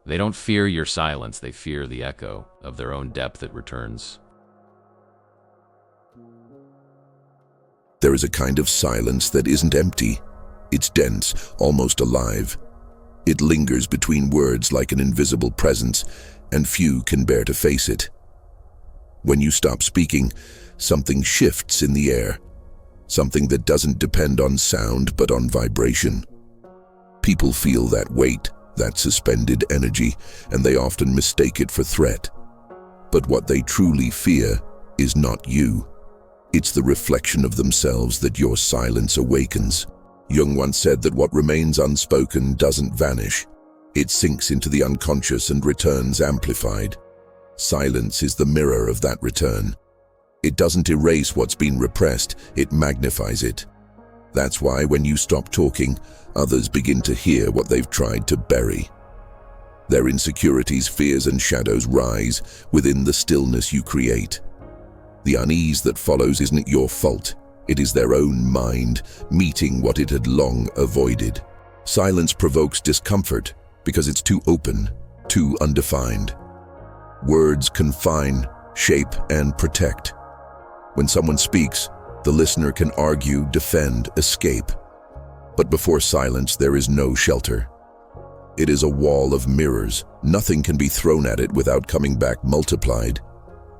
They don't fear your silence, they fear the echo of their own depth that returns. There is a kind of silence that isn't empty. It's dense, almost alive. It lingers between words like an invisible presence, and few can bear to face it. When you stop speaking, something shifts in the air. Something that doesn't depend on sound but on vibration. People feel that weight, that suspended energy, and they often mistake it for threat. But what they truly fear is not you. It's the reflection of themselves that your silence awakens. Jung once said that what remains unspoken doesn't vanish. It sinks into the unconscious and returns amplified. Silence is the mirror of that return. It doesn't erase what's been repressed, it magnifies it. That's why when you stop talking, others begin to hear what they've tried to bury. Their insecurities, fears, and shadows rise within the stillness you create. The unease that follows isn't your fault. It is their own mind meeting what it had long avoided. Silence provokes discomfort because it's too open, too undefined. Words confine, shape, and protect. When someone speaks, the listener can argue, defend, escape. But before silence, there is no shelter. It is a wall of mirrors. Nothing can be thrown at it without coming back multiplied.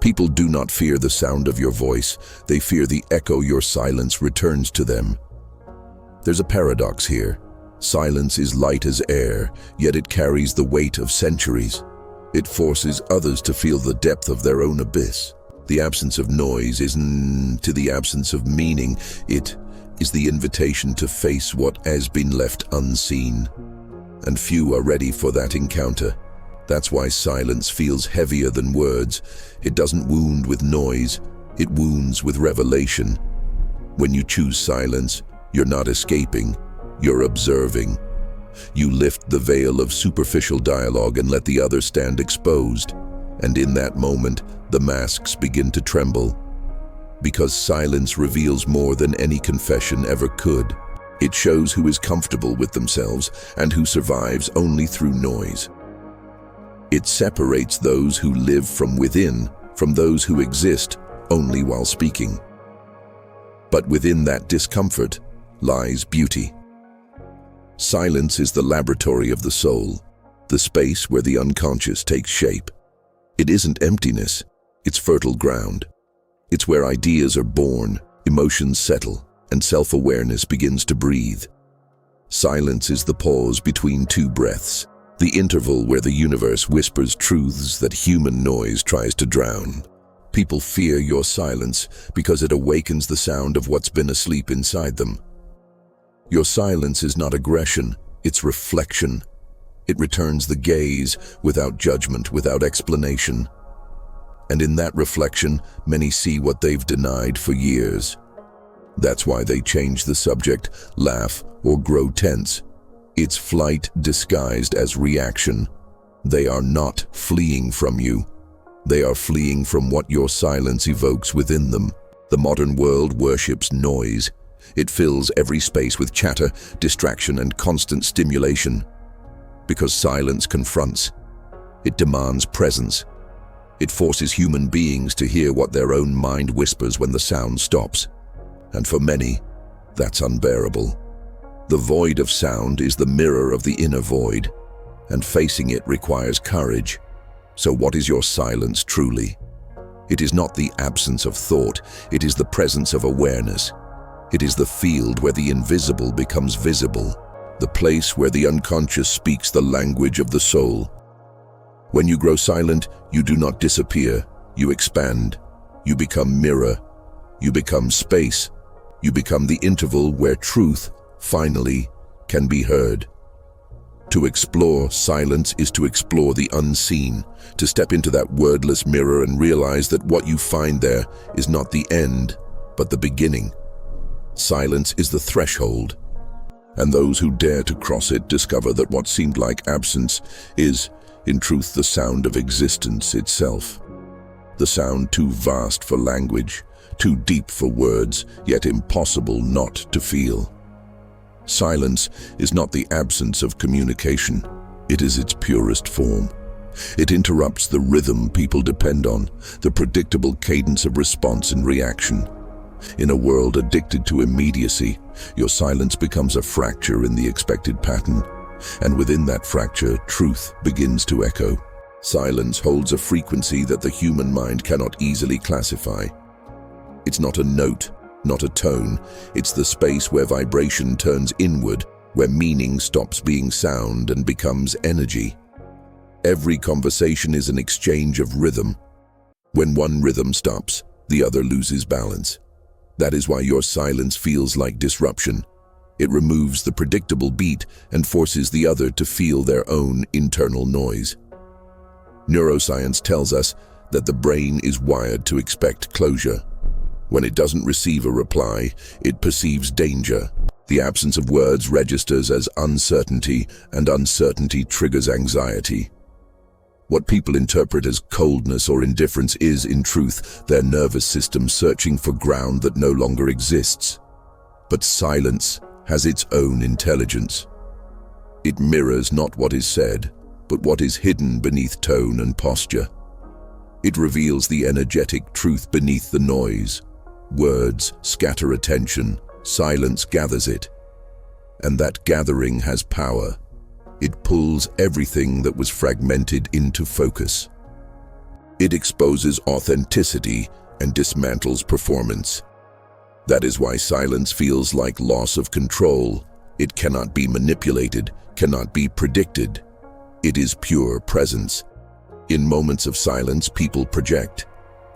People do not fear the sound of your voice. They fear the echo your silence returns to them. There's a paradox here. Silence is light as air, yet it carries the weight of centuries. It forces others to feel the depth of their own abyss. The absence of noise isn't to the absence of meaning. It is the invitation to face what has been left unseen. And few are ready for that encounter. That's why silence feels heavier than words. It doesn't wound with noise, it wounds with revelation. When you choose silence, you're not escaping, you're observing. You lift the veil of superficial dialogue and let the other stand exposed. And in that moment, the masks begin to tremble. Because silence reveals more than any confession ever could. It shows who is comfortable with themselves and who survives only through noise. It separates those who live from within from those who exist only while speaking. But within that discomfort lies beauty. Silence is the laboratory of the soul, the space where the unconscious takes shape. It isn't emptiness, it's fertile ground. It's where ideas are born, emotions settle, and self-awareness begins to breathe. Silence is the pause between two breaths, the interval where the universe whispers truths that human noise tries to drown. People fear your silence because it awakens the sound of what's been asleep inside them. Your silence is not aggression, it's reflection. It returns the gaze without judgment, without explanation. And in that reflection, many see what they've denied for years. That's why they change the subject, laugh, or grow tense. It's flight disguised as reaction. They are not fleeing from you. They are fleeing from what your silence evokes within them. The modern world worships noise. It fills every space with chatter, distraction, and constant stimulation. Because silence confronts. It demands presence. It forces human beings to hear what their own mind whispers when the sound stops. And for many, that's unbearable. The void of sound is the mirror of the inner void, and facing it requires courage. So what is your silence truly? It is not the absence of thought, it is the presence of awareness. It is the field where the invisible becomes visible, the place where the unconscious speaks the language of the soul. When you grow silent, you do not disappear, you expand. You become mirror, you become space, you become the interval where truth, finally, can be heard. To explore silence is to explore the unseen, to step into that wordless mirror and realize that what you find there is not the end, but the beginning. Silence is the threshold, and those who dare to cross it discover that what seemed like absence is, in truth, the sound of existence itself. The sound too vast for language, too deep for words, yet impossible not to feel. Silence is not the absence of communication. It is its purest form. It interrupts the rhythm people depend on, the predictable cadence of response and reaction. In a world addicted to immediacy, your silence becomes a fracture in the expected pattern, and within that fracture, truth begins to echo. Silence holds a frequency that the human mind cannot easily classify. It's not a note, not a tone. It's the space where vibration turns inward, where meaning stops being sound and becomes energy. Every conversation is an exchange of rhythm. When one rhythm stops, the other loses balance. That is why your silence feels like disruption. It removes the predictable beat and forces the other to feel their own internal noise. Neuroscience tells us that the brain is wired to expect closure. When it doesn't receive a reply, it perceives danger. The absence of words registers as uncertainty, and uncertainty triggers anxiety. What people interpret as coldness or indifference is, in truth, their nervous system searching for ground that no longer exists. But silence has its own intelligence. It mirrors not what is said, but what is hidden beneath tone and posture. It reveals the energetic truth beneath the noise. Words scatter attention, silence gathers it. And that gathering has power. It pulls everything that was fragmented into focus. It exposes authenticity and dismantles performance. That is why silence feels like loss of control. It cannot be manipulated, cannot be predicted. It is pure presence. In moments of silence, people project.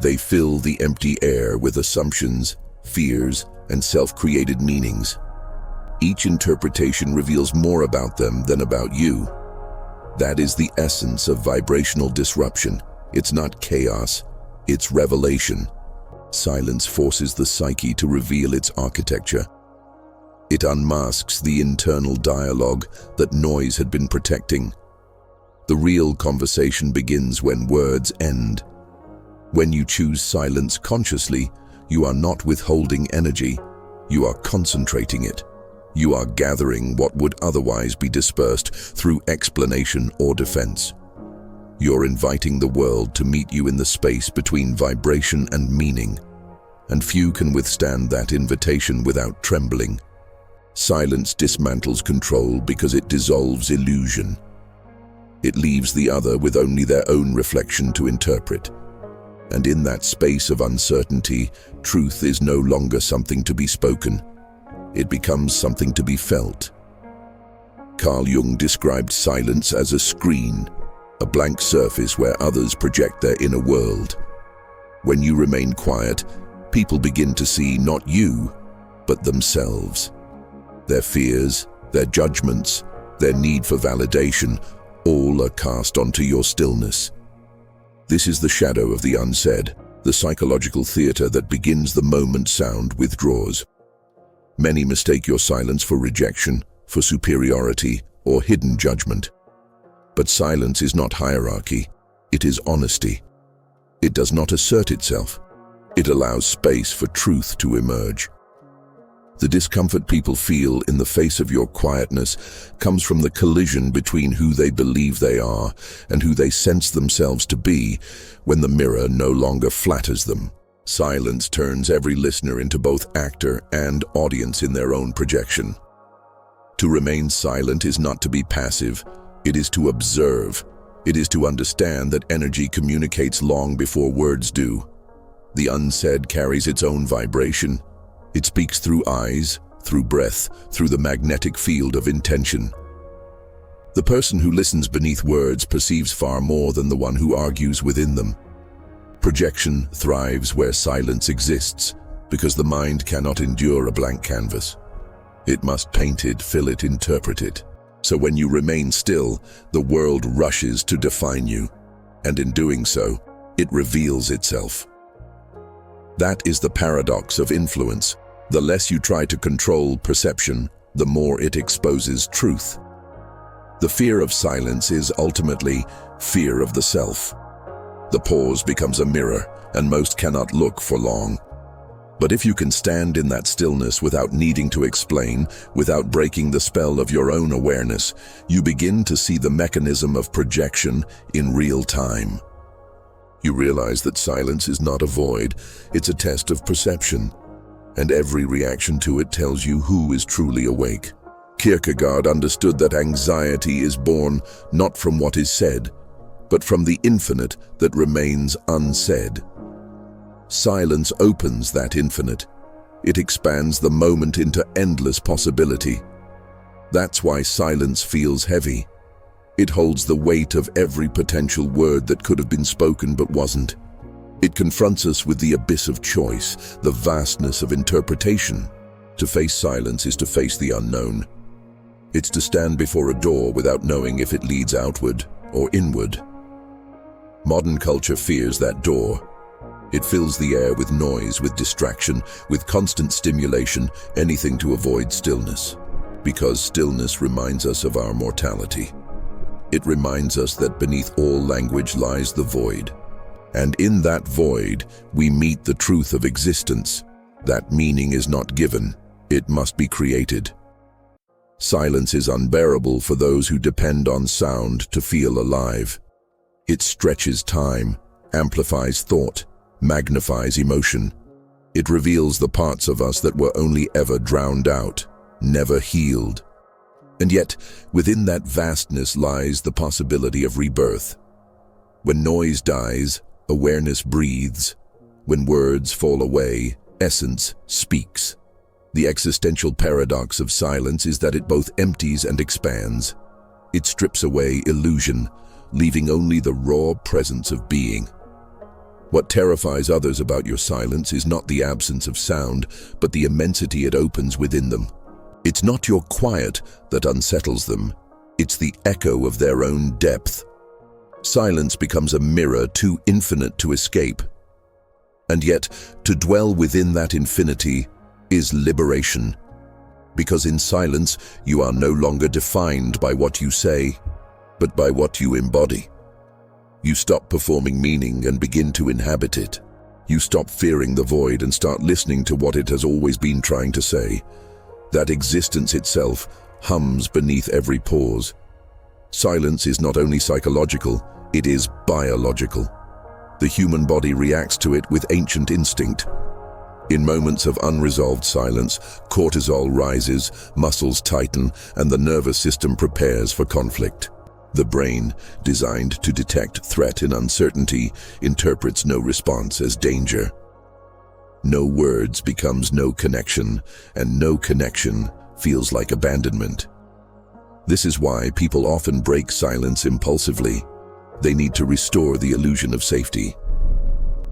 They fill the empty air with assumptions, fears, and self-created meanings. Each interpretation reveals more about them than about you. That is the essence of vibrational disruption. It's not chaos, it's revelation. Silence forces the psyche to reveal its architecture. It unmasks the internal dialogue that noise had been protecting. The real conversation begins when words end. When you choose silence consciously, you are not withholding energy, you are concentrating it. You are gathering what would otherwise be dispersed through explanation or defense. You're inviting the world to meet you in the space between vibration and meaning, and few can withstand that invitation without trembling. Silence dismantles control because it dissolves illusion. It leaves the other with only their own reflection to interpret. And in that space of uncertainty, truth is no longer something to be spoken. It becomes something to be felt. Carl Jung described silence as a screen, a blank surface where others project their inner world. When you remain quiet, people begin to see not you, but themselves. Their fears, their judgments, their need for validation, all are cast onto your stillness. This is the shadow of the unsaid, the psychological theater that begins the moment sound withdraws. Many mistake your silence for rejection, for superiority, or hidden judgment. But silence is not hierarchy, it is honesty. It does not assert itself. It allows space for truth to emerge. The discomfort people feel in the face of your quietness comes from the collision between who they believe they are and who they sense themselves to be when the mirror no longer flatters them. Silence turns every listener into both actor and audience in their own projection. To remain silent is not to be passive, it is to observe. It is to understand that energy communicates long before words do. The unsaid carries its own vibration. It speaks through eyes, through breath, through the magnetic field of intention. The person who listens beneath words perceives far more than the one who argues within them. Projection thrives where silence exists, because the mind cannot endure a blank canvas. It must paint it, fill it, interpret it. So when you remain still, the world rushes to define you, and in doing so, it reveals itself. That is the paradox of influence. The less you try to control perception, the more it exposes truth. The fear of silence is ultimately fear of the self. The pause becomes a mirror, and most cannot look for long. But if you can stand in that stillness without needing to explain, without breaking the spell of your own awareness, you begin to see the mechanism of projection in real time. You realize that silence is not a void, it's a test of perception, and every reaction to it tells you who is truly awake. Kierkegaard understood that anxiety is born not from what is said, but from the infinite that remains unsaid. Silence opens that infinite. It expands the moment into endless possibility. That's why silence feels heavy. It holds the weight of every potential word that could have been spoken but wasn't. It confronts us with the abyss of choice, the vastness of interpretation. To face silence is to face the unknown. It's to stand before a door without knowing if it leads outward or inward. Modern culture fears that door. It fills the air with noise, with distraction, with constant stimulation, anything to avoid stillness. Because stillness reminds us of our mortality. It reminds us that beneath all language lies the void. And in that void, we meet the truth of existence. That meaning is not given, it must be created. Silence is unbearable for those who depend on sound to feel alive. It stretches time, amplifies thought, magnifies emotion. It reveals the parts of us that were only ever drowned out, never healed. And yet, within that vastness lies the possibility of rebirth. When noise dies, awareness breathes. When words fall away, essence speaks. The existential paradox of silence is that it both empties and expands. It strips away illusion, leaving only the raw presence of being. What terrifies others about your silence is not the absence of sound, but the immensity it opens within them. It's not your quiet that unsettles them, it's the echo of their own depth. Silence becomes a mirror too infinite to escape. And yet, to dwell within that infinity is liberation. Because in silence, you are no longer defined by what you say, but by what you embody. You stop performing meaning and begin to inhabit it. You stop fearing the void and start listening to what it has always been trying to say. That existence itself hums beneath every pause. Silence is not only psychological, it is biological. The human body reacts to it with ancient instinct. In moments of unresolved silence, cortisol rises, muscles tighten, and the nervous system prepares for conflict. The brain, designed to detect threat and uncertainty, interprets no response as danger. No words becomes no connection, and no connection feels like abandonment. This is why people often break silence impulsively. They need to restore the illusion of safety.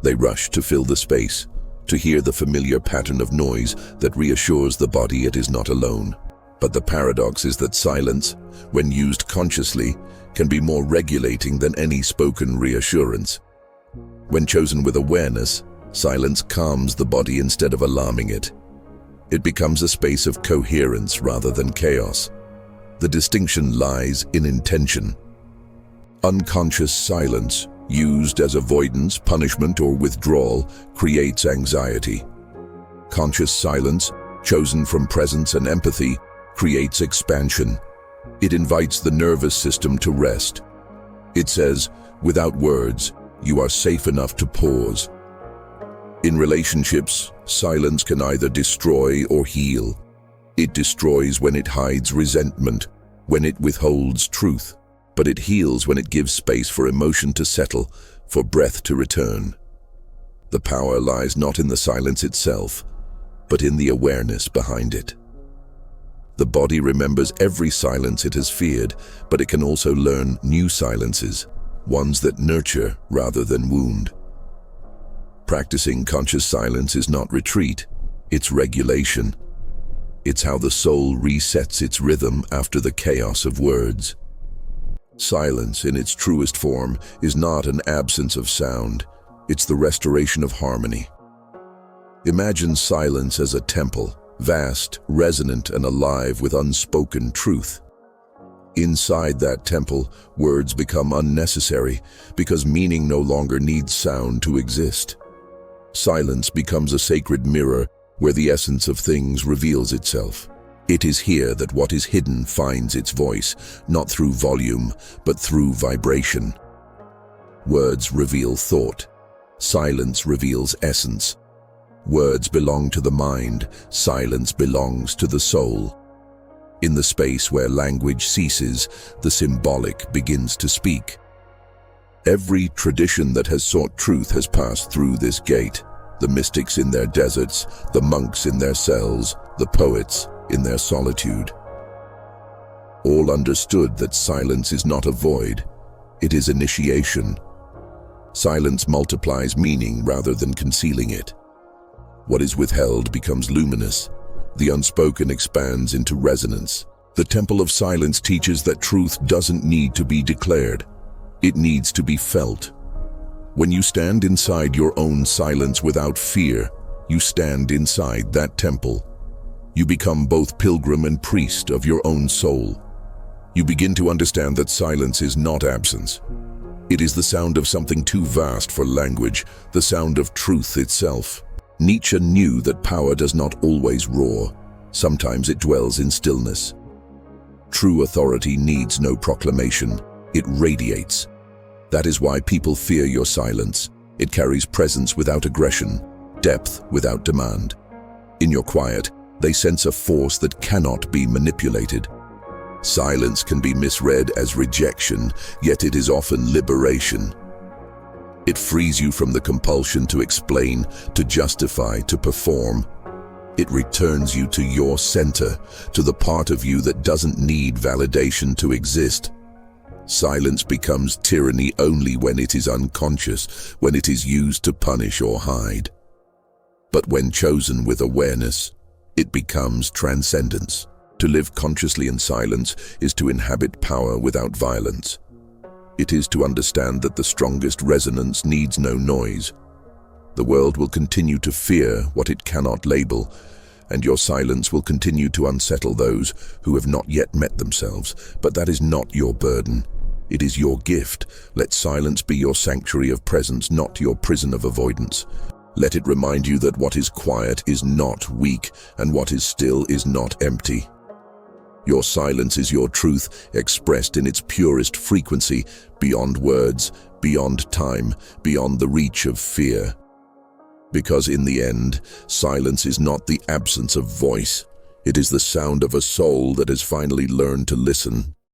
They rush to fill the space, to hear the familiar pattern of noise that reassures the body it is not alone. But the paradox is that silence, when used consciously, can be more regulating than any spoken reassurance. When chosen with awareness, silence calms the body instead of alarming it. It becomes a space of coherence rather than chaos. The distinction lies in intention. Unconscious silence, used as avoidance, punishment, or withdrawal, creates anxiety. Conscious silence, chosen from presence and empathy, creates expansion. It invites the nervous system to rest. It says, without words, you are safe enough to pause. In relationships, silence can either destroy or heal. It destroys when it hides resentment, when it withholds truth, but it heals when it gives space for emotion to settle, for breath to return. The power lies not in the silence itself, but in the awareness behind it. The body remembers every silence it has feared, but it can also learn new silences, ones that nurture rather than wound. Practicing conscious silence is not retreat, it's regulation. It's how the soul resets its rhythm after the chaos of words. Silence, in its truest form, is not an absence of sound, it's the restoration of harmony. Imagine silence as a temple, vast, resonant, and alive with unspoken truth. Inside that temple, words become unnecessary because meaning no longer needs sound to exist. Silence becomes a sacred mirror where the essence of things reveals itself. It is here that what is hidden finds its voice, not through volume, but through vibration. Words reveal thought. Silence reveals essence. Words belong to the mind, silence belongs to the soul. In the space where language ceases, the symbolic begins to speak. Every tradition that has sought truth has passed through this gate. The mystics in their deserts, the monks in their cells, the poets in their solitude. All understood that silence is not a void, it is initiation. Silence multiplies meaning rather than concealing it. What is withheld becomes luminous. The unspoken expands into resonance. The Temple of Silence teaches that truth doesn't need to be declared. It needs to be felt. When you stand inside your own silence without fear, you stand inside that temple. You become both pilgrim and priest of your own soul. You begin to understand that silence is not absence. It is the sound of something too vast for language, the sound of truth itself. Nietzsche knew that power does not always roar. Sometimes it dwells in stillness. True authority needs no proclamation. It radiates. That is why people fear your silence. It carries presence without aggression, depth without demand. In your quiet, they sense a force that cannot be manipulated. Silence can be misread as rejection, yet it is often liberation. It frees you from the compulsion to explain, to justify, to perform. It returns you to your center, to the part of you that doesn't need validation to exist. Silence becomes tyranny only when it is unconscious, when it is used to punish or hide. But when chosen with awareness, it becomes transcendence. To live consciously in silence is to inhabit power without violence. It is to understand that the strongest resonance needs no noise. The world will continue to fear what it cannot label, and your silence will continue to unsettle those who have not yet met themselves. But that is not your burden. It is your gift. Let silence be your sanctuary of presence, not your prison of avoidance. Let it remind you that what is quiet is not weak, and what is still is not empty. Your silence is your truth, expressed in its purest frequency, beyond words, beyond time, beyond the reach of fear. Because in the end, silence is not the absence of voice. It is the sound of a soul that has finally learned to listen.